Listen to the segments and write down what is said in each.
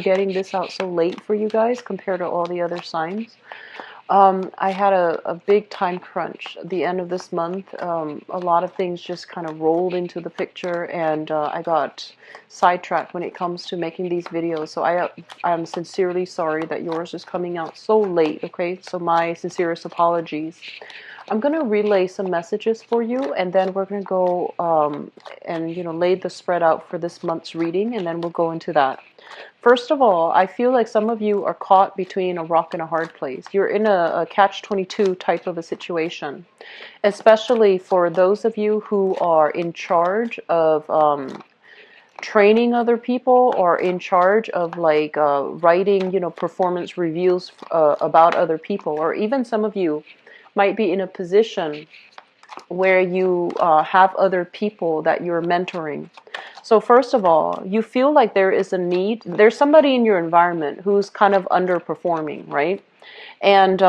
getting this out so late for you guys compared to all the other signs. I had a big time crunch at the end of this month. A lot of things just kind of rolled into the picture, and I got sidetracked when it comes to making these videos. So I'm sincerely sorry that yours is coming out so late, okay? So my sincerest apologies. I'm going to relay some messages for you, and then we're going to go and lay the spread out for this month's reading, and then we'll go into that. First of all, I feel like some of you are caught between a rock and a hard place. You're in a catch-22 type of a situation, especially for those of you who are in charge of training other people, or in charge of like writing, performance reviews about other people, or even some of you might be in a position where you have other people that you're mentoring. So first of all, you feel like there is a need, there's somebody in your environment who's kind of underperforming, right? And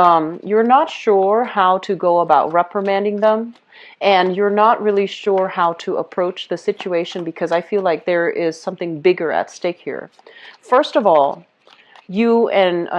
you're not sure how to go about reprimanding them, and you're not really sure how to approach the situation, because I feel like there is something bigger at stake here. First of all, you and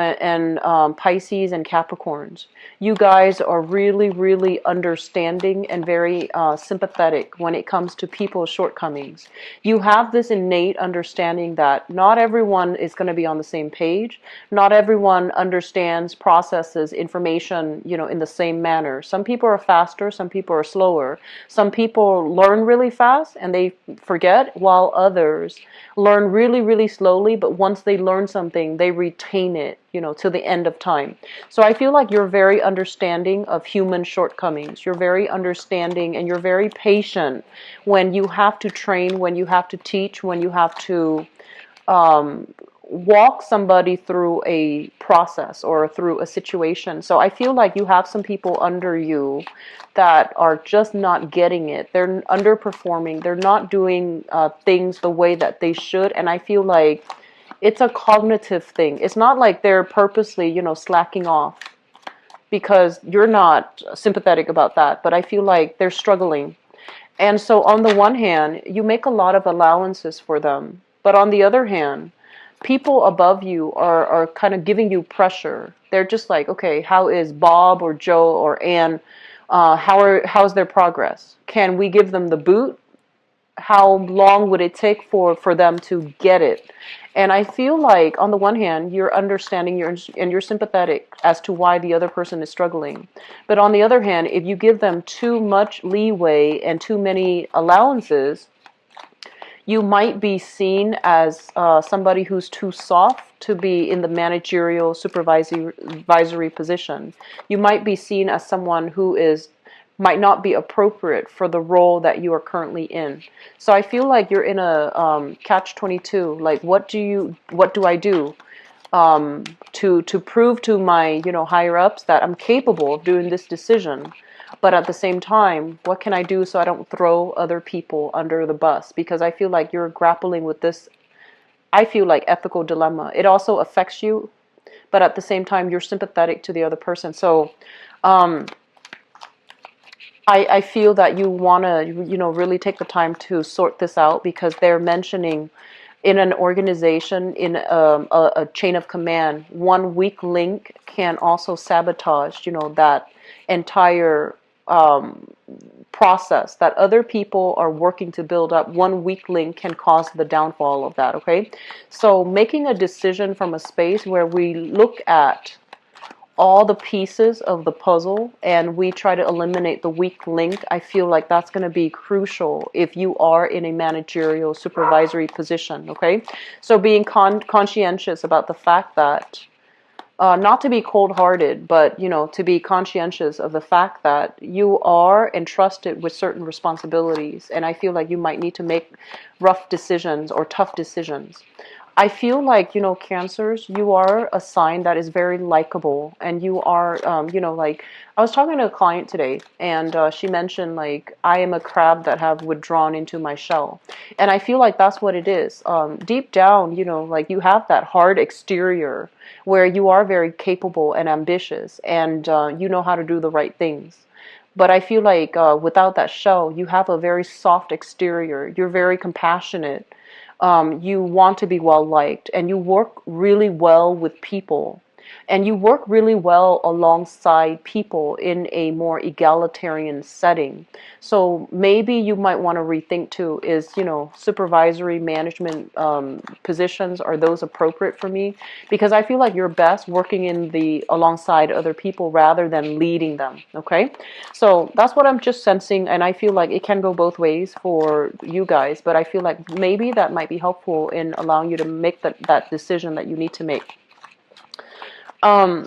Pisces and Capricorns, you guys are really, really understanding and very sympathetic when it comes to people's shortcomings. You have this innate understanding that not everyone is going to be on the same page. Not everyone understands, processes information, in the same manner. Some people are faster, some people are slower. Some people learn really fast and they forget, while others learn really, really slowly, but once they learn something, they retain it, to the end of time. So I feel like you're very understanding of human shortcomings. You're very understanding, and you're very patient when you have to train, when you have to teach, when you have to walk somebody through a process or through a situation. So I feel like you have some people under you that are just not getting it. They're underperforming. They're not doing things the way that they should. And I feel like it's a cognitive thing. It's not like they're purposely, slacking off, because you're not sympathetic about that. But I feel like they're struggling. And so on the one hand, you make a lot of allowances for them. But on the other hand, people above you are kind of giving you pressure. They're just like, okay, how is Bob or Joe or Ann? How's their progress? Can we give them the boot? How long would it take for them to get it? And I feel like, on the one hand, you're understanding, and you're sympathetic as to why the other person is struggling. But on the other hand, if you give them too much leeway and too many allowances, you might be seen as somebody who's too soft to be in the managerial supervisory position. You might be seen as someone who might not be appropriate for the role that you are currently in. So I feel like you're in a catch-22. Like, what do I do to prove to my higher ups that I'm capable of doing this decision? But at the same time, what can I do so I don't throw other people under the bus? Because I feel like you're grappling with this, I feel like, ethical dilemma. It also affects you, but at the same time, you're sympathetic to the other person. So I feel that you want to, really take the time to sort this out, because they're mentioning in an organization, in a chain of command, one weak link can also sabotage, that entire process that other people are working to build up. One weak link can cause the downfall of that, okay? So making a decision from a space where we look at all the pieces of the puzzle and we try to eliminate the weak link, I feel like that's going to be crucial if you are in a managerial supervisory position, okay? So being conscientious about the fact that not to be cold-hearted, but, to be conscientious of the fact that you are entrusted with certain responsibilities. And I feel like you might need to make rough decisions or tough decisions. I feel like, Cancers, you are a sign that is very likable, and you are, like, I was talking to a client today, and she mentioned, like, I am a crab that have withdrawn into my shell. And I feel like that's what it is. Deep down, like, you have that hard exterior where you are very capable and ambitious, and you know how to do the right things. But I feel like without that shell, you have a very soft exterior. You're very compassionate. You want to be well liked, and you work really well with people, and you work really well alongside people in a more egalitarian setting. So maybe you might want to rethink too, is, supervisory management positions, are those appropriate for me? Because I feel like you're best working in the alongside other people rather than leading them. Okay, so that's what I'm just sensing, and I feel like it can go both ways for you guys, but I feel like maybe that might be helpful in allowing you to make that decision that you need to make. um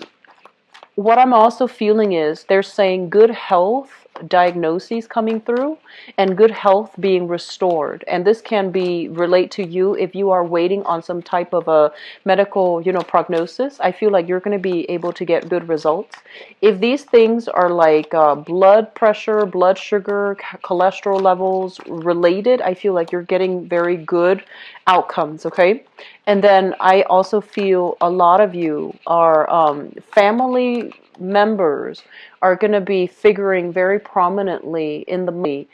what I'm also feeling is they're saying good health diagnoses coming through, and good health being restored. And this can be relate to you if you are waiting on some type of a medical, prognosis. I feel like you're going to be able to get good results. If these things are like blood pressure, blood sugar, cholesterol levels related, I feel like you're getting very good outcomes, okay? And then I also feel a lot of you are family members are going to be figuring very prominently in the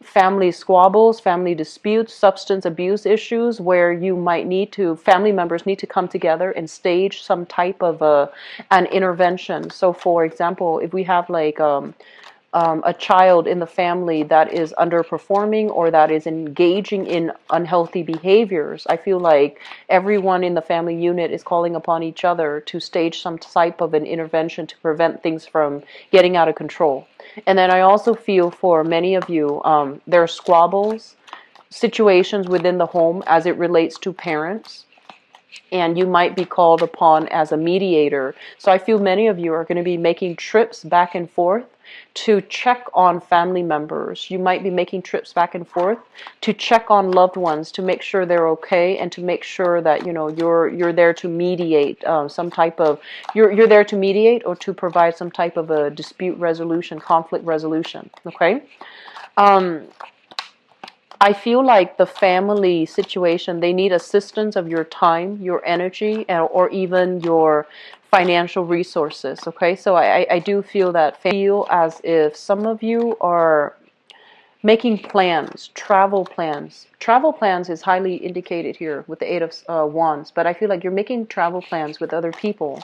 family squabbles, family disputes, substance abuse issues, where you might need to, family members need to come together and stage some type of an intervention. So for example, if we have like a child in the family that is underperforming or that is engaging in unhealthy behaviors, I feel like everyone in the family unit is calling upon each other to stage some type of an intervention to prevent things from getting out of control. And then I also feel for many of you, there are squabbles, situations within the home as it relates to parents, and you might be called upon as a mediator. So I feel many of you are going to be making trips back and forth to check on family members. You might be making trips back and forth to check on loved ones, to make sure they're okay, and to make sure that you're there to mediate some type of you're there to mediate or to provide some type of a dispute resolution, conflict resolution. Okay. I feel like the family situation, they need assistance of your time, your energy, or even your financial resources. Okay, so I do feel that, feel as if some of you are making plans, travel plans. Travel plans is highly indicated here with the Eight of Wands, but I feel like you're making travel plans with other people.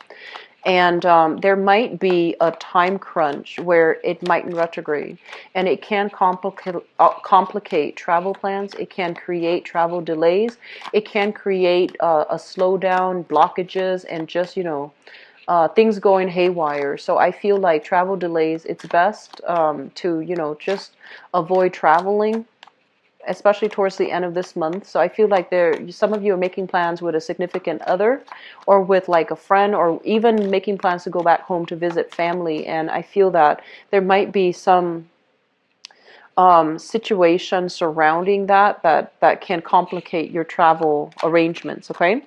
And there might be a time crunch where it might retrograde, and it can complicate travel plans. It can create travel delays. It can create a slowdown, blockages, and just things going haywire. So I feel like travel delays, it's best to just avoid traveling, especially towards the end of this month. So I feel like some of you are making plans with a significant other, or with like a friend, or even making plans to go back home to visit family. And I feel that there might be some situation surrounding that can complicate your travel arrangements. Okay,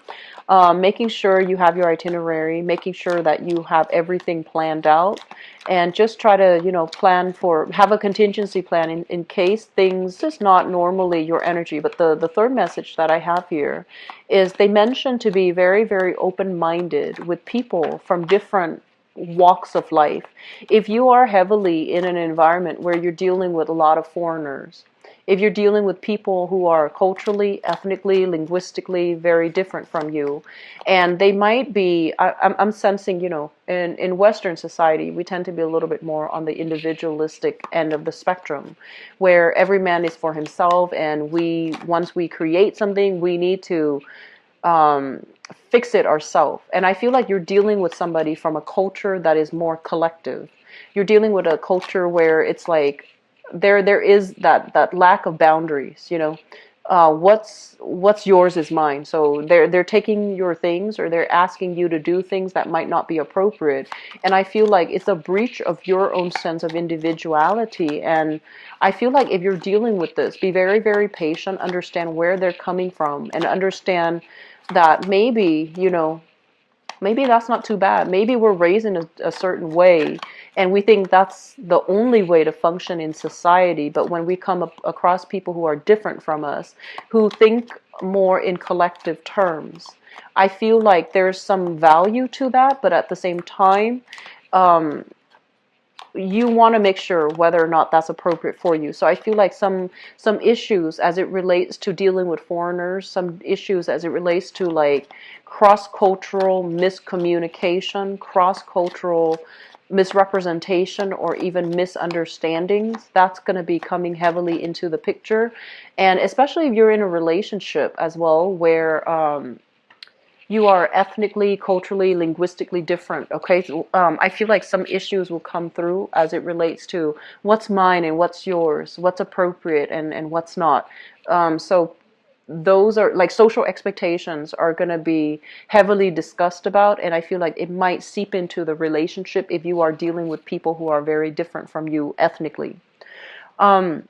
making sure you have your itinerary, making sure that you have everything planned out, and just try to have a contingency plan in case things, this is not normally your energy. But the third message that I have here is they mention to be very, very open-minded with people from different walks of life. If you are heavily in an environment where you're dealing with a lot of foreigners, if you're dealing with people who are culturally, ethnically, linguistically very different from you, and they might be, I'm sensing, in Western society, we tend to be a little bit more on the individualistic end of the spectrum, where every man is for himself, and once we create something, we need to fix it ourselves. And I feel like you're dealing with somebody from a culture that is more collective. You're dealing with a culture where it's like there is that lack of boundaries. What's yours is mine. So they're taking your things, or they're asking you to do things that might not be appropriate. And I feel like it's a breach of your own sense of individuality. And I feel like if you're dealing with this, be very, very patient, understand where they're coming from, and understand that maybe that's not too bad. Maybe we're raised in a certain way, and we think that's the only way to function in society. But when we come across people who are different from us, who think more in collective terms, I feel like there's some value to that. But at the same time, you want to make sure whether or not that's appropriate for you. So I feel like some issues as it relates to dealing with foreigners, some issues as it relates to like cross-cultural miscommunication, cross-cultural misrepresentation, or even misunderstandings, that's going to be coming heavily into the picture. And especially if you're in a relationship as well where you are ethnically, culturally, linguistically different. Okay, so, I feel like some issues will come through as it relates to what's mine and what's yours, what's appropriate and what's not. So those are like social expectations are going to be heavily discussed about, and I feel like it might seep into the relationship if you are dealing with people who are very different from you ethnically. Um,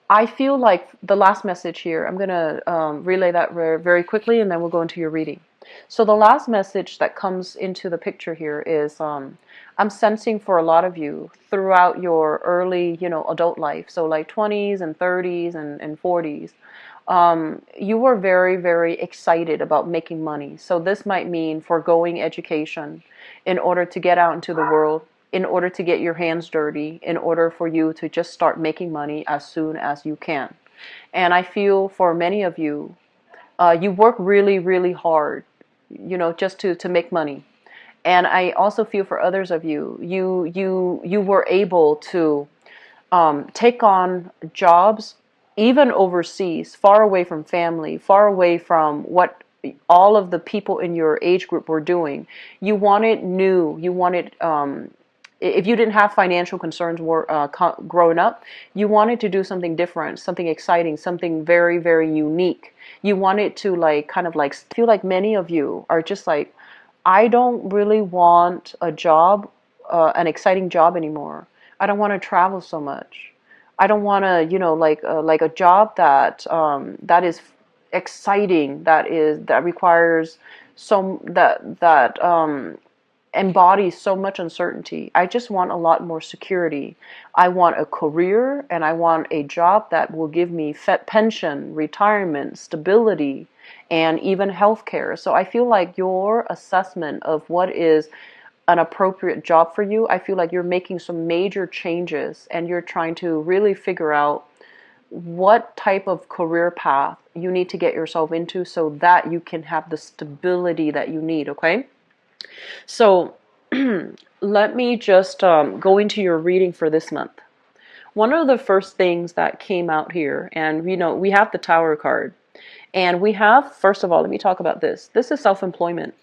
I feel like the last message here, I'm going to relay that very quickly, and then we'll go into your reading. So the last message that comes into the picture here is I'm sensing for a lot of you throughout your early, adult life, so like 20s and 30s and 40s, you were very, very excited about making money. So this might mean foregoing education in order to get out into the world, in order to get your hands dirty, in order for you to just start making money as soon as you can. And I feel for many of you, you work really, really hard, just to make money. And I also feel for others of you, you were able to take on jobs even overseas, far away from family, far away from what all of the people in your age group were doing. You wanted new, you wanted, if you didn't have financial concerns growing up, you wanted to do something different, something exciting, something very, very unique. You wanted to like, kind of like, feel like many of you are just like, I don't really want a job, an exciting job anymore. I don't want to travel so much. I don't want to, like a job that that is exciting, that requires that embodies so much uncertainty. I just want a lot more security. I want a career and I want a job that will give me pension, retirement, stability, and even health care. So I feel like your assessment of what is an appropriate job for you, I feel like you're making some major changes and you're trying to really figure out what type of career path you need to get yourself into so that you can have the stability that you need, okay? So let me just go into your reading for this month. One of the first things that came out here, and we have the Tower card, and we have, first of all, let me talk about this. This is self-employment.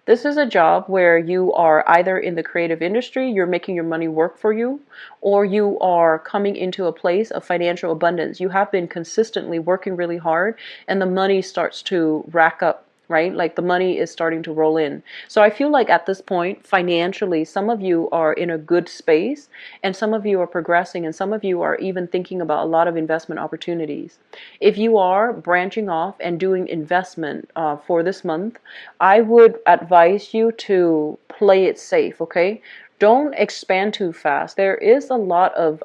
This is a job where you are either in the creative industry, you're making your money work for you, or you are coming into a place of financial abundance. You have been consistently working really hard and the money starts to rack up, right? Like the money is starting to roll in. So I feel like at this point, financially, some of you are in a good space and some of you are progressing and some of you are even thinking about a lot of investment opportunities. If you are branching off and doing investment for this month, I would advise you to play it safe, okay? Don't expand too fast. There is a lot of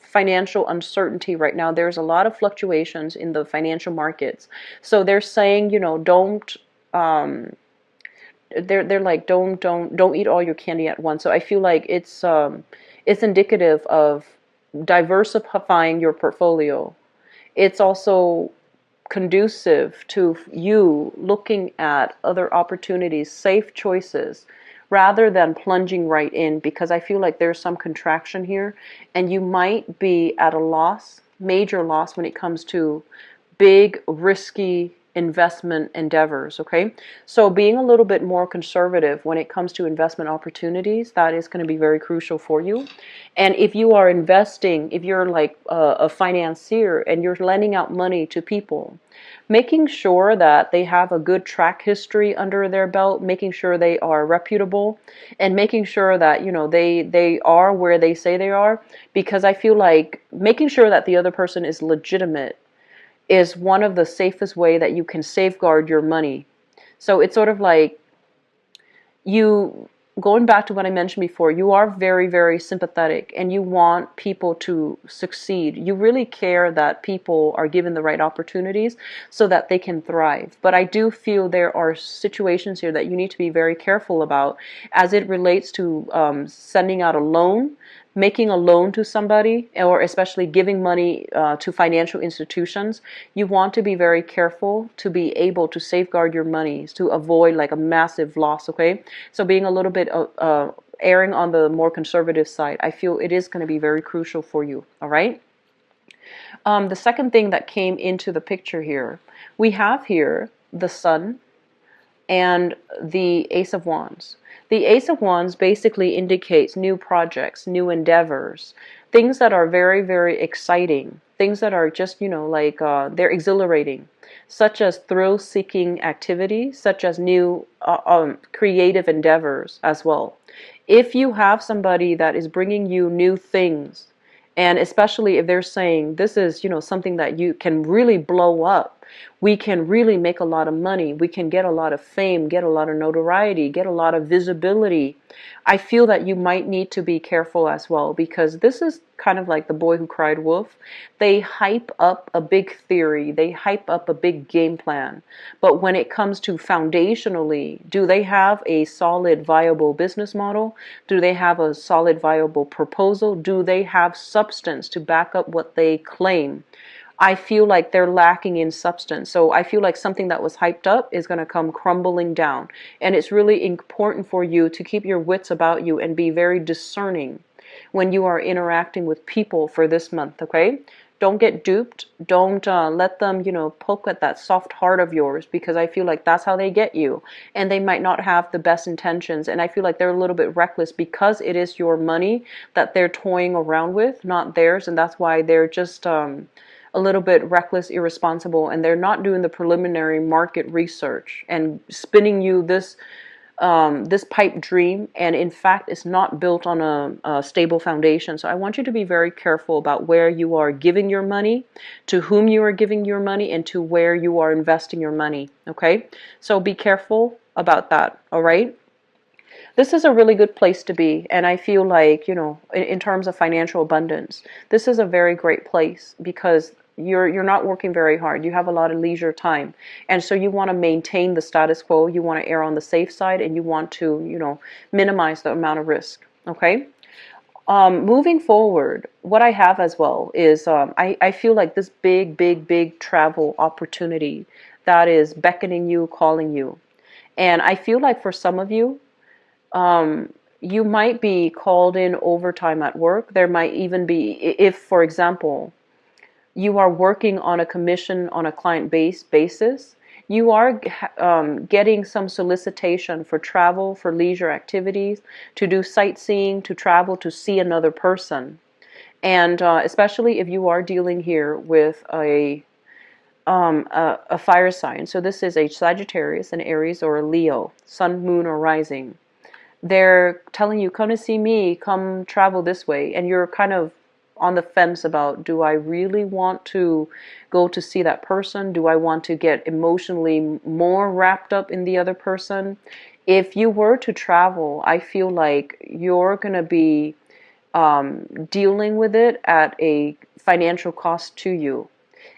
financial uncertainty right now. There's a lot of fluctuations in the financial markets. So they're saying, don't they're like don't eat all your candy at once. So I feel like it's indicative of diversifying your portfolio. It's also conducive to you looking at other opportunities, safe choices, rather than plunging right in, because I feel like there's some contraction here and you might be at a loss, major loss, when it comes to big, risky investment endeavors, okay? So being a little bit more conservative when it comes to investment opportunities, that is going to be very crucial for you. And if you are investing, if you're like a financier and you're lending out money to people, making sure that they have a good track history under their belt, making sure they are reputable, and making sure that, they are where they say they are, because I feel like making sure that the other person is legitimate is one of the safest way that you can safeguard your money. So it's sort of like you going back to what I mentioned before, you are very, very sympathetic and you want people to succeed. You really care that people are given the right opportunities so that they can thrive. But I do feel there are situations here that you need to be very careful about as it relates to sending out a loan, making a loan to somebody, or especially giving money to financial institutions. You want to be very careful to be able to safeguard your monies to avoid like a massive loss, okay? So being a little bit erring on the more conservative side, I feel it is going to be very crucial for you, all right? The second thing that came into the picture here, we have here the sun and the Ace of Wands. The Ace of Wands basically indicates new projects, new endeavors, things that are very, very exciting, things that are just, like they're exhilarating, such as thrill-seeking activities, such as new creative endeavors as well. If you have somebody that is bringing you new things, and especially if they're saying this is, something that you can really blow up, we can really make a lot of money, we can get a lot of fame, get a lot of notoriety, get a lot of visibility, I feel that you might need to be careful as well, because this is kind of like the boy who cried wolf. They hype up a big theory, they hype up a big game plan, but when it comes to foundationally, do they have a solid viable business model? Do they have a solid viable proposal? Do they have substance to back up what they claim? I feel like they're lacking in substance. So I feel like something that was hyped up is going to come crumbling down. And it's really important for you to keep your wits about you and be very discerning when you are interacting with people for this month, okay? Don't get duped. Don't let them, poke at that soft heart of yours, because I feel like that's how they get you. And they might not have the best intentions. And I feel like they're a little bit reckless because it is your money that they're toying around with, not theirs. And that's why they're just a little bit reckless, irresponsible, and they're not doing the preliminary market research and spinning you this pipe dream, and in fact it's not built on a stable foundation. So I want you to be very careful about where you are giving your money, to whom you are giving your money, and to where you are investing your money, okay? So be careful about that, all right? This is a really good place to be, and I feel like, in terms of financial abundance, this is a very great place because you're not working very hard. You have a lot of leisure time, and so you want to maintain the status quo. You want to err on the safe side, and you want to, minimize the amount of risk. Okay. Moving forward, what I have as well is I feel like this big, big, big travel opportunity that is beckoning you, calling you, and I feel like for some of you, you might be called in overtime at work. There might even be, if, for example, you are working on a commission on a client-based basis, you are getting some solicitation for travel, for leisure activities, to do sightseeing, to travel to see another person. And especially if you are dealing here with a fire sign. So this is a Sagittarius, an Aries, or a Leo, sun, moon, or rising. They're telling you, come to see me, come travel this way, and you're kind of on the fence about, do I really want to go to see that person? Do I want to get emotionally more wrapped up in the other person? If you were to travel, I feel like you're going to be dealing with it at a financial cost to you.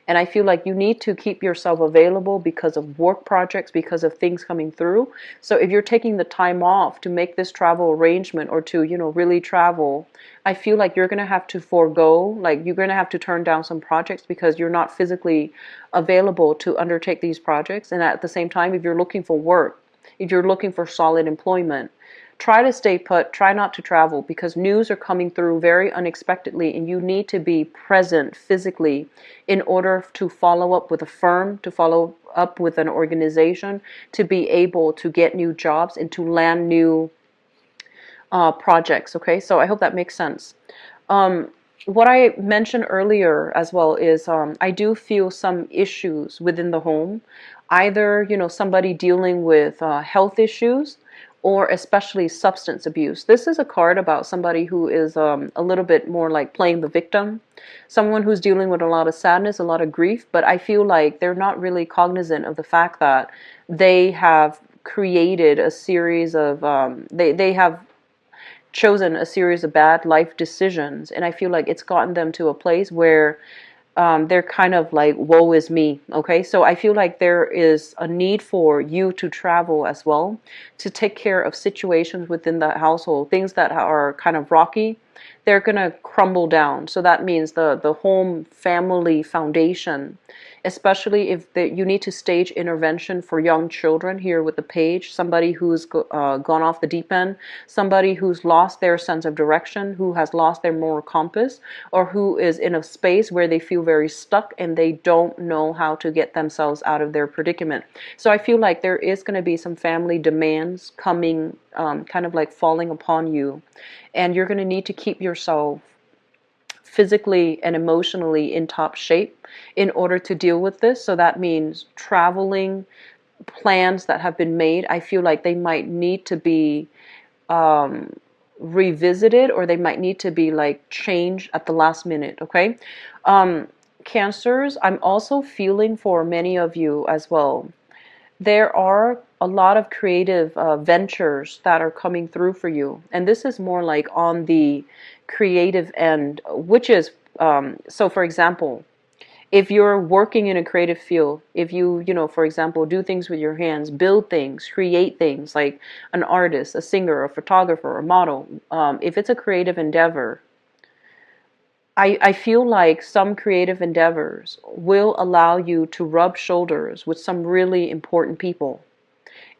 And I feel like you need to keep yourself available because of work projects, because of things coming through. So if you're taking the time off to make this travel arrangement or to, really travel, I feel like you're going to have to forego, like you're going to have to turn down some projects because you're not physically available to undertake these projects. And at the same time, if you're looking for work, if you're looking for solid employment, try to stay put, try not to travel, because news are coming through very unexpectedly and you need to be present physically in order to follow up with a firm, to follow up with an organization, to be able to get new jobs and to land new projects, okay? So I hope that makes sense. What I mentioned earlier as well is I do feel some issues within the home, either, somebody dealing with health issues, or especially substance abuse. This is a card about somebody who is a little bit more like playing the victim, someone who's dealing with a lot of sadness, a lot of grief, but I feel like they're not really cognizant of the fact that they have created a series of they have chosen a series of bad life decisions, and I feel like it's gotten them to a place where they're kind of like, woe is me. Okay, so I feel like there is a need for you to travel as well, to take care of situations within the household, things that are kind of rocky. They're gonna crumble down. So that means the home family foundation, especially if you need to stage intervention for young children here with the page, somebody who's gone off the deep end, somebody who's lost their sense of direction, who has lost their moral compass, or who is in a space where they feel very stuck and they don't know how to get themselves out of their predicament. So I feel like there is going to be some family demands coming, kind of like falling upon you, and you're going to need to keep yourself physically and emotionally in top shape in order to deal with this. So that means traveling, plans that have been made, I feel like they might need to be revisited, or they might need to be like changed at the last minute. Okay, Cancers, I'm also feeling for many of you as well. There are a lot of creative ventures that are coming through for you, and this is more like on the creative end, which is so for example, if you're working in a creative field, if for example, do things with your hands, build things, create things, like an artist, a singer, a photographer, a model, if it's a creative endeavor, I feel like some creative endeavors will allow you to rub shoulders with some really important people.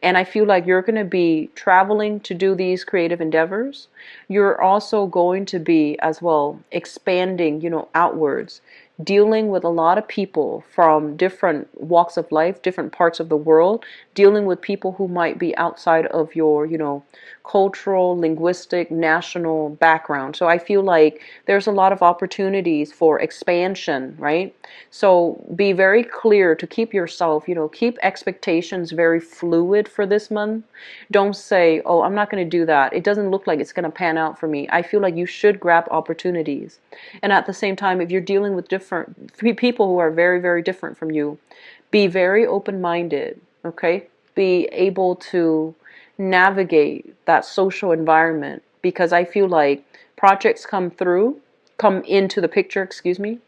And I feel like you're going to be traveling to do these creative endeavors. You're also going to be as well expanding, outwards, dealing with a lot of people from different walks of life, different parts of the world, dealing with people who might be outside of your, cultural, linguistic, national background. So I feel like there's a lot of opportunities for expansion, right? So be very clear to keep yourself, keep expectations very fluid for this month. Don't say, oh, I'm not going to do that. It doesn't look like it's going to pan out for me. I feel like you should grab opportunities. And at the same time, if you're dealing with different people who are very, very different from you, be very open-minded, okay? Be able to navigate that social environment, because I feel like projects come into the picture, excuse me,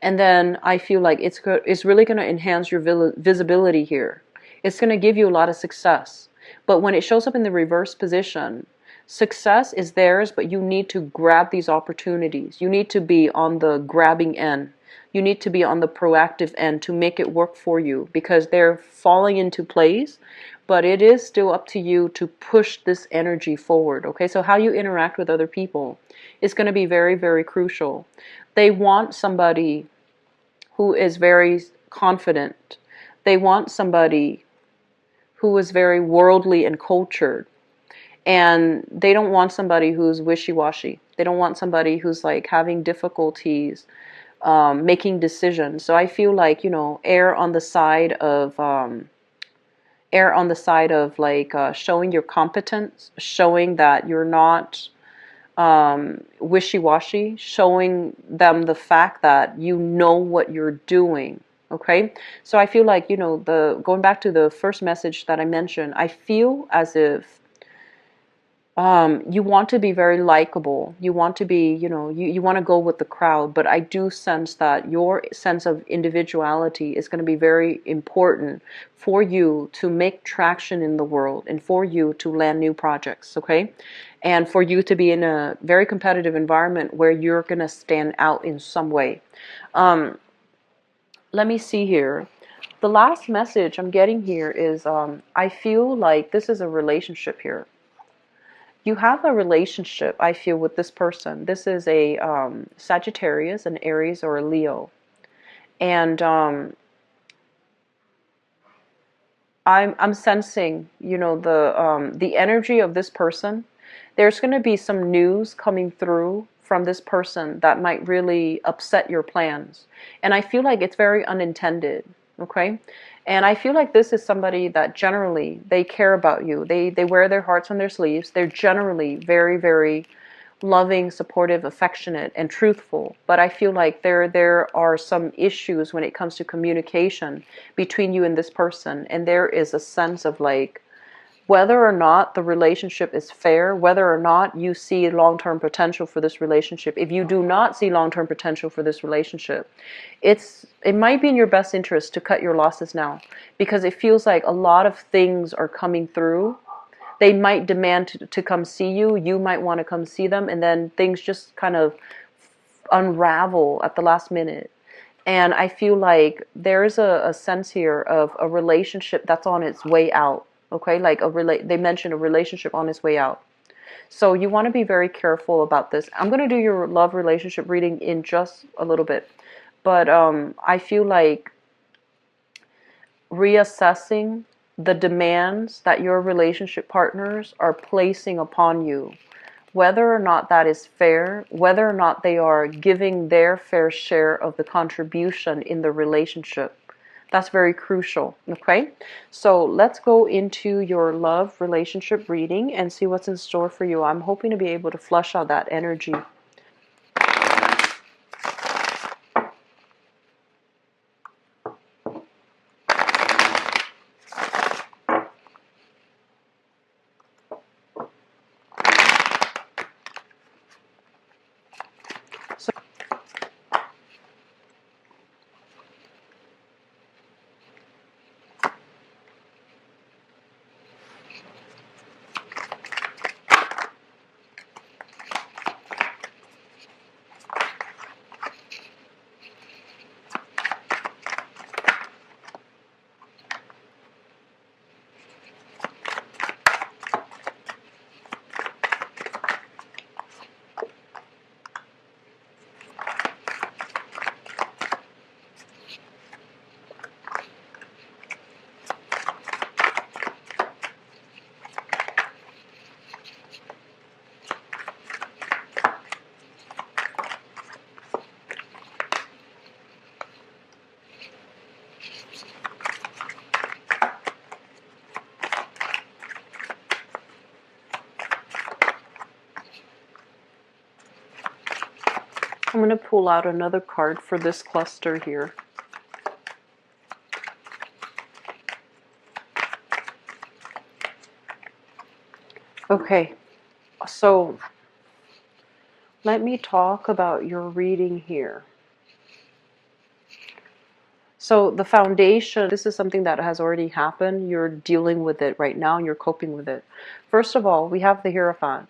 and then I feel like it's really going to enhance your visibility here. It's going to give you a lot of success. But when it shows up in the reverse position, success is theirs, but you need to grab these opportunities. You need to be on the grabbing end. You need to be on the proactive end to make it work for you, because they're falling into place, but it is still up to you to push this energy forward. Okay, so how you interact with other people is going to be very, very crucial. They want somebody who is very confident. They want somebody who is very worldly and cultured. And they don't want somebody who's wishy-washy. They don't want somebody who's like having difficulties making decisions. So I feel like, err on the side of like showing your competence, showing that you're not wishy-washy, showing them the fact that you know what you're doing. Okay, so I feel like, the going back to the first message that I mentioned, I feel as if you want to be very likable. You want to be, you want to go with the crowd, but I do sense that your sense of individuality is going to be very important for you to make traction in the world and for you to land new projects, okay? And for you to be in a very competitive environment where you're going to stand out in some way. Let me see here. The last message I'm getting here is I feel like this is a relationship here. You have a relationship, I feel, with this person. This is a Sagittarius, an Aries, or a Leo. And I'm sensing, the energy of this person. There's going to be some news coming through from this person that might really upset your plans. And I feel like it's very unintended, okay? And I feel like this is somebody that generally, they care about you. They wear their hearts on their sleeves. They're generally very, very loving, supportive, affectionate, and truthful. But I feel like there are some issues when it comes to communication between you and this person. And there is a sense of like, whether or not the relationship is fair, whether or not you see long-term potential for this relationship. If you do not see long-term potential for this relationship, it might be in your best interest to cut your losses now, because it feels like a lot of things are coming through. They might demand to come see you. You might want to come see them, and then things just kind of unravel at the last minute. And I feel like there's a sense here of a relationship that's on its way out. Okay, like they mentioned a relationship on its way out. So you want to be very careful about this. I'm going to do your love relationship reading in just a little bit. But I feel like reassessing the demands that your relationship partners are placing upon you, whether or not that is fair, whether or not they are giving their fair share of the contribution in the relationship. That's very crucial, okay? So let's go into your love relationship reading and see what's in store for you. I'm hoping to be able to flush out that energy. I'm going to pull out another card for this cluster here. Okay, so let me talk about your reading here. So the foundation, this is something that has already happened. You're dealing with it right now. You're coping with it. First of all, we have the Hierophant.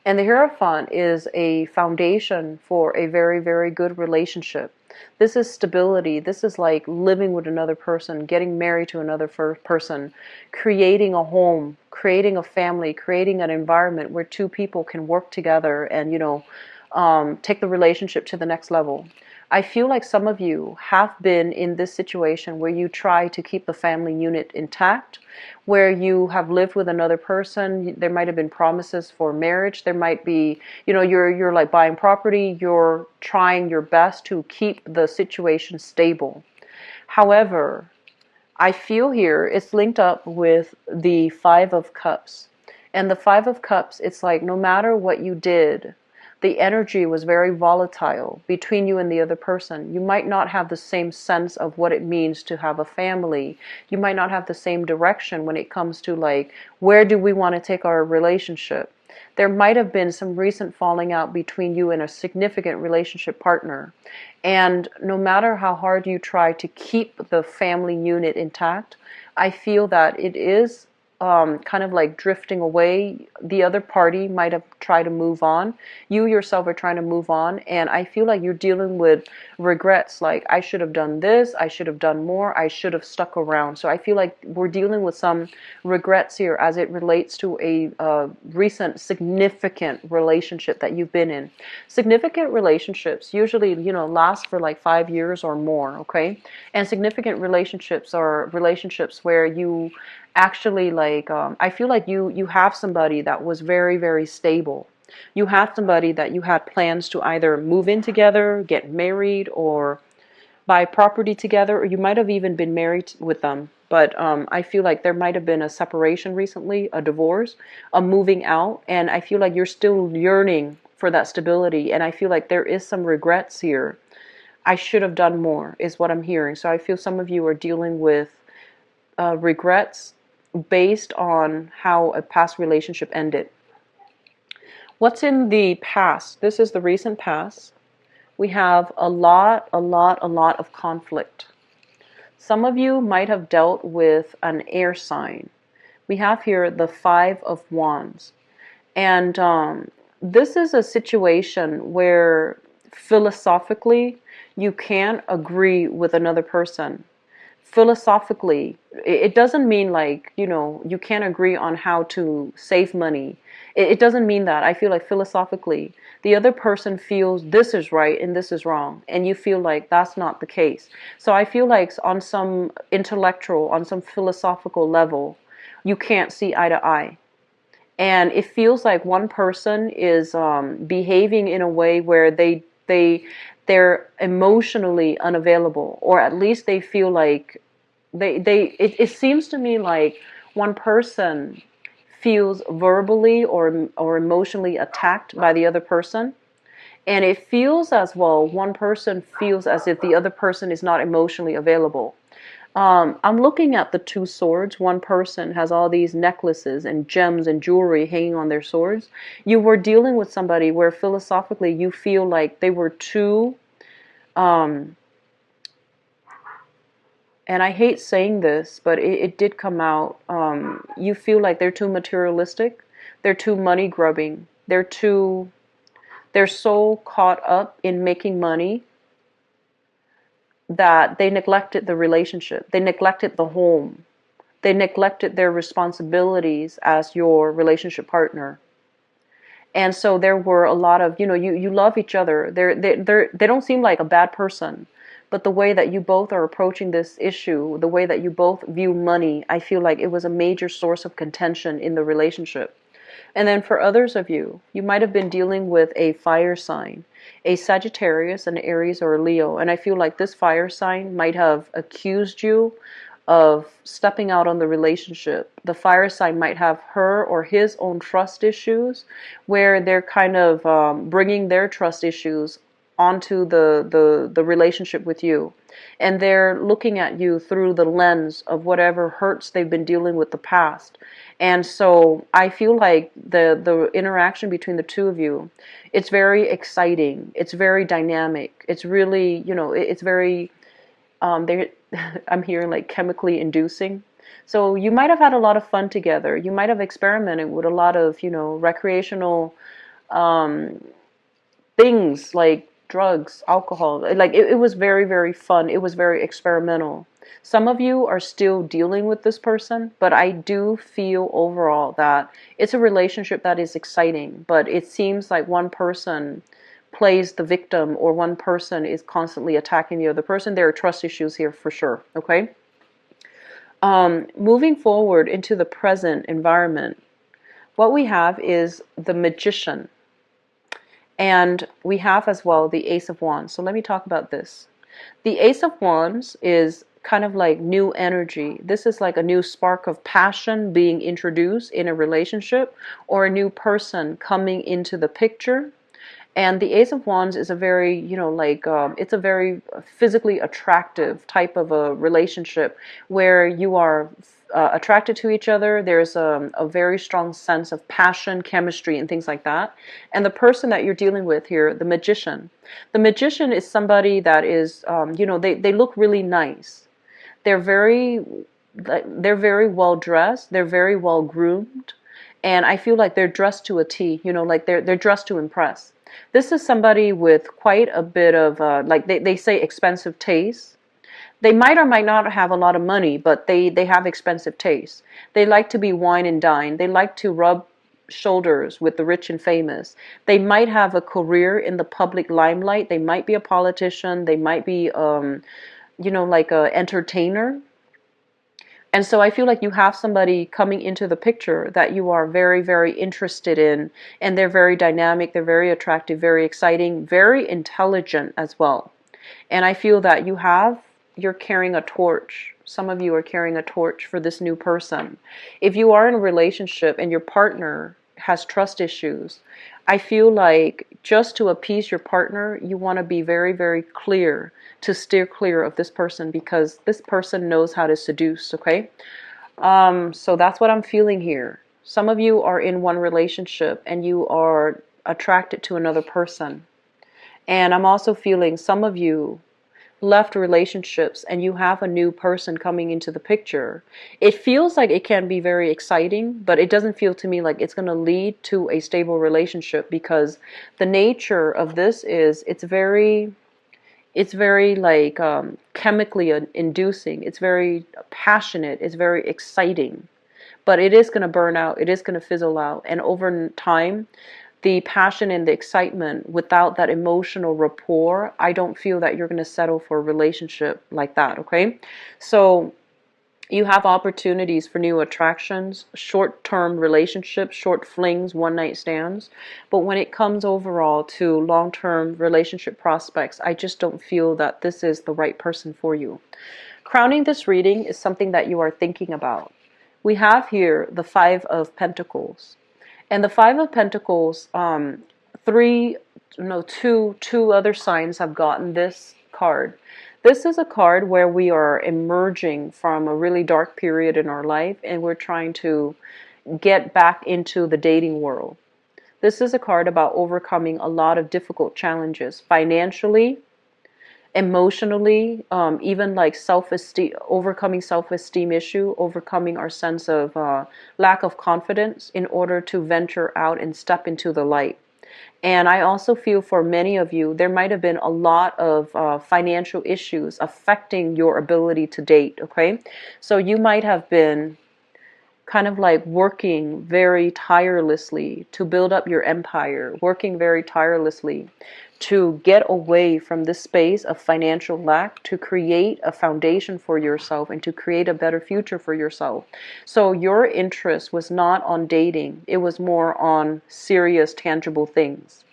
And the Hierophant is a foundation for a very, very good relationship. This is stability. This is like living with another person, getting married to another person, creating a home, creating a family, creating an environment where two people can work together and, take the relationship to the next level. I feel like some of you have been in this situation where you try to keep the family unit intact, where you have lived with another person. There might have been promises for marriage. There might be, you're like buying property. You're trying your best to keep the situation stable. However, I feel here it's linked up with the Five of Cups. And the Five of Cups, it's like no matter what you did, the energy was very volatile between you and the other person. You might not have the same sense of what it means to have a family. You might not have the same direction when it comes to like, where do we want to take our relationship? There might have been some recent falling out between you and a significant relationship partner. And no matter how hard you try to keep the family unit intact, I feel that it is kind of like drifting away. The other party might have tried to move on. You yourself are trying to move on, and I feel like you're dealing with regrets, like I should have done this, I should have done more, I should have stuck around. So I feel like we're dealing with some regrets here as it relates to a recent significant relationship that you've been in. Significant relationships usually, last for like 5 years or more, okay? And significant relationships are relationships where you actually I feel like you have somebody that was very, very stable. You had somebody that you had plans to either move in together, get married, or buy property together, or you might have even been married with them. But I feel like there might have been a separation recently, a divorce, a moving out, and I feel like you're still yearning for that stability, and I feel like there is some regrets here. I should have done more, is what I'm hearing. So I feel some of you are dealing with regrets, based on how a past relationship ended. What's in the past? This is the recent past. We have a lot of conflict. Some of you might have dealt with an air sign. We have here the Five of Wands. And this is a situation where philosophically you can't agree with another person. Philosophically, it doesn't mean like, you can't agree on how to save money. It doesn't mean that. I feel like philosophically, the other person feels this is right and this is wrong, and you feel like that's not the case. So I feel like on some intellectual, on some philosophical level, you can't see eye to eye. And it feels like one person is behaving in a way where they're emotionally unavailable, or at least they feel like it seems to me like one person feels verbally or emotionally attacked by the other person. And it feels as well, one person feels as if the other person is not emotionally available. I'm looking at the two swords. One person has all these necklaces and gems and jewelry hanging on their swords. You were dealing with somebody where philosophically you feel like they were too, and I hate saying this, but it did come out. You feel like they're too materialistic. They're too money grubbing. They're so caught up in making money that they neglected the relationship. They neglected the home. They neglected their responsibilities as your relationship partner. And so there were a lot of, you love each other. They don't seem like a bad person. But the way that you both are approaching this issue, the way that you both view money, I feel like it was a major source of contention in the relationship. And then for others of you, you might have been dealing with a fire sign, a Sagittarius, an Aries, or a Leo. And I feel like this fire sign might have accused you of stepping out on the relationship. The fire sign might have her or his own trust issues, where they're kind of bringing their trust issues onto the relationship with you. And they're looking at you through the lens of whatever hurts they've been dealing with the past. And so I feel like the interaction between the two of you, it's very exciting. It's very dynamic. It's really, it's very, I'm hearing like chemically inducing. So you might have had a lot of fun together. You might have experimented with a lot of, recreational um, things like drugs, alcohol. Like it was very, very fun. It was very experimental. Some of you are still dealing with this person, but I do feel overall that it's a relationship that is exciting, but it seems like one person plays the victim or one person is constantly attacking the other person. There are trust issues here for sure, okay? Moving forward into the present environment, what we have is the Magician. And we have as well the Ace of Wands. So let me talk about this. The Ace of Wands is kind of like new energy. This is like a new spark of passion being introduced in a relationship or a new person coming into the picture. And the Ace of Wands is a very, it's a very physically attractive type of a relationship where you are attracted to each other. There's a very strong sense of passion, chemistry, and things like that. And the person that you're dealing with here, the Magician is somebody that is, they look really nice. They're very well dressed. They're very well groomed. And I feel like they're dressed to a T, like they're dressed to impress. This is somebody with quite a bit of, like they say, expensive taste. They might or might not have a lot of money, but they have expensive taste. They like to be wine and dine. They like to rub shoulders with the rich and famous. They might have a career in the public limelight. They might be a politician. They might be, like a entertainer. And so I feel like you have somebody coming into the picture that you are very, very interested in, and they're very dynamic, they're very attractive, very exciting, very intelligent as well. And I feel that you're carrying a torch. Some of you are carrying a torch for this new person. If you are in a relationship and your partner has trust issues, I feel like just to appease your partner, you want to be very, very clear to steer clear of this person because this person knows how to seduce, okay? So that's what I'm feeling here. Some of you are in one relationship and you are attracted to another person. And I'm also feeling some of you left relationships and you have a new person coming into the picture. It feels like it can be very exciting, but it doesn't feel to me like it's going to lead to a stable relationship, because the nature of this is it's very like chemically inducing. It's very passionate. It's very exciting, but it is going to burn out. It is going to fizzle out. And over time, the passion and the excitement without that emotional rapport, I don't feel that you're going to settle for a relationship like that, okay? So you have opportunities for new attractions, short-term relationships, short flings, one-night stands. But when it comes overall to long-term relationship prospects, I just don't feel that this is the right person for you. Crowning this reading is something that you are thinking about. We have here the Five of Pentacles. And the Five of Pentacles, two other signs have gotten this card. This is a card where we are emerging from a really dark period in our life and we're trying to get back into the dating world. This is a card about overcoming a lot of difficult challenges financially, emotionally, even like self-esteem, overcoming self-esteem issue, overcoming our sense of lack of confidence in order to venture out and step into the light. And I also feel for many of you, there might have been a lot of financial issues affecting your ability to date, okay? So you might have been kind of like working very tirelessly to build up your empire, working very tirelessly to get away from this space of financial lack, to create a foundation for yourself and to create a better future for yourself. So your interest was not on dating, it was more on serious, tangible things.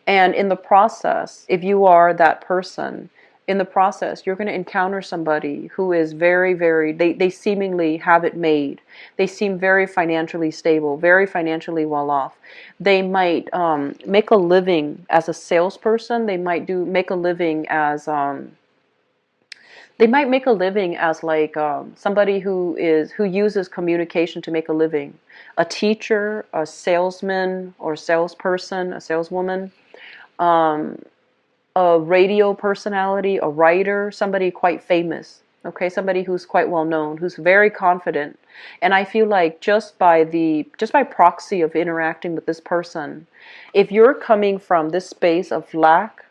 And in the process, if you are that person, in the process, you're going to encounter somebody who is very, very, they seemingly have it made. They seem very financially stable, very financially well off. They might make a living as a salesperson. They might make a living as, like somebody who uses communication to make a living. A teacher, a salesman or salesperson, a saleswoman. A radio personality, a writer, somebody quite famous, okay, somebody who's quite well known, who's very confident. And I feel like just by proxy of interacting with this person, if you're coming from this space of lack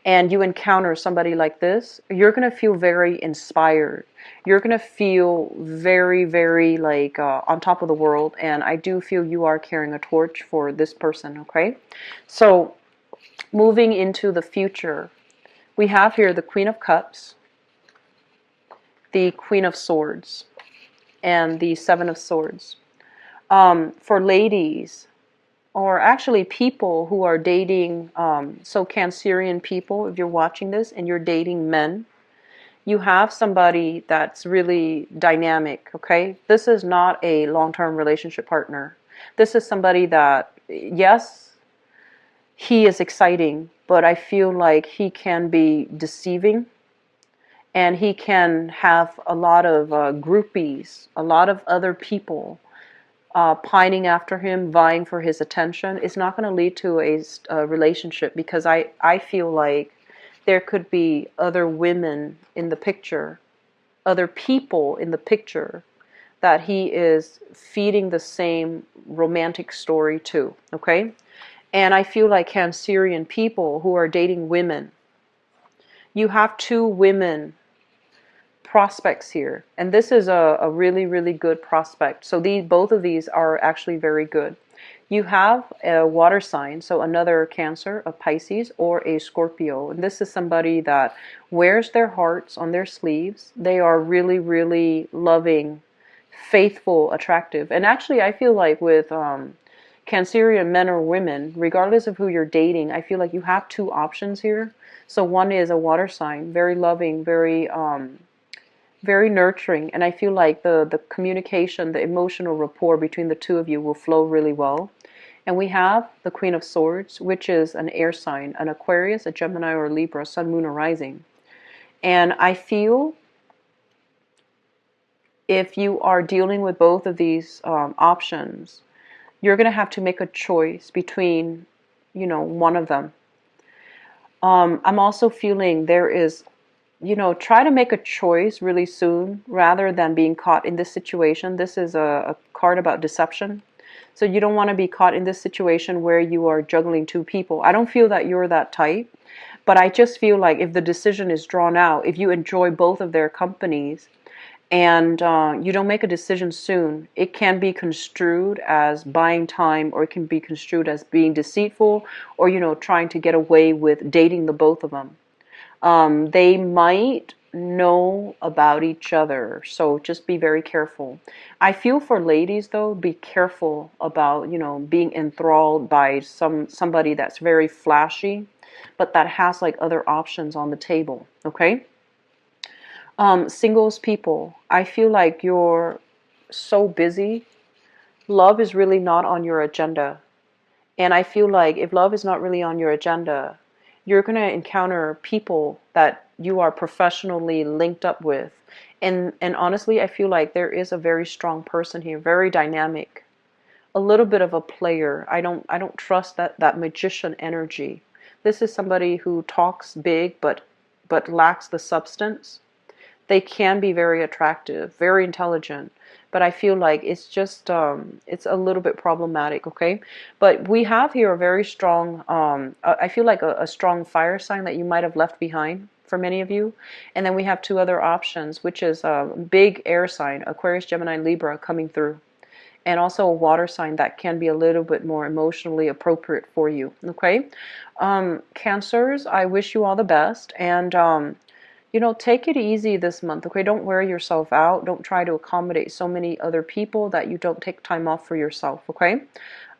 and you encounter somebody like this, you're going to feel very inspired. You're going to feel very, very like on top of the world. And I do feel you are carrying a torch for this person, okay? So moving into the future, we have here the Queen of Cups, the Queen of Swords, and the Seven of Swords. For ladies, or actually people who are dating, so Cancerian people, if you're watching this and you're dating men, you have somebody that's really dynamic, okay? This is not a long-term relationship partner. This is somebody that, yes, he is exciting, but I feel like he can be deceiving and he can have a lot of groupies, a lot of other people pining after him, vying for his attention. It's not going to lead to a relationship, because I feel like there could be other women in the picture, other people in the picture that he is feeding the same romantic story to, okay? And I feel like Cancerian people who are dating women, you have two women prospects here. And this is a really, really good prospect. So both of these are actually very good. You have a water sign, so another Cancer, a Pisces, or a Scorpio. And this is somebody that wears their hearts on their sleeves. They are really, really loving, faithful, attractive. And actually, I feel like with Cancerian men or women, regardless of who you're dating, I feel like you have two options here. So one is a water sign, very loving, very very nurturing, and I feel like the communication, the emotional rapport between the two of you will flow really well. And we have the Queen of Swords, which is an air sign, an Aquarius, a Gemini, or a Libra, Sun, Moon, or Rising. And I feel if you are dealing with both of these options, you're going to have to make a choice between, one of them. I'm also feeling there is, try to make a choice really soon rather than being caught in this situation. This is a card about deception. So you don't want to be caught in this situation where you are juggling two people. I don't feel that you're that type, but I just feel like if the decision is drawn out, if you enjoy both of their companies, and you don't make a decision soon, it can be construed as buying time, or it can be construed as being deceitful, or trying to get away with dating the both of them. They might know about each other, so just be very careful. I feel for ladies though, be careful about being enthralled by somebody that's very flashy, but that has like other options on the table. Okay. Singles people, I feel like you're so busy. Love is really not on your agenda. And I feel like if love is not really on your agenda, you're going to encounter people that you are professionally linked up with. And honestly, I feel like there is a very strong person here, very dynamic, a little bit of a player. I don't trust that magician energy. This is somebody who talks big but lacks the substance. They can be very attractive, very intelligent, but I feel like it's just it's a little bit problematic. Okay, but we have here a very strong I feel like a strong fire sign that you might have left behind for many of you, and then we have two other options, which is a big air sign, Aquarius, Gemini, Libra, coming through, and also a water sign that can be a little bit more emotionally appropriate for you. Okay, Cancers, I wish you all the best, and take it easy this month, okay? Don't wear yourself out. Don't try to accommodate so many other people that you don't take time off for yourself, okay?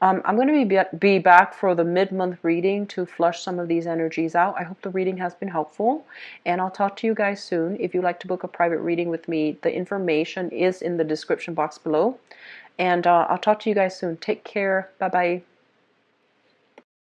I'm going to be back for the mid-month reading to flush some of these energies out. I hope the reading has been helpful, and I'll talk to you guys soon. If you'd like to book a private reading with me, the information is in the description box below, and I'll talk to you guys soon. Take care. Bye-bye.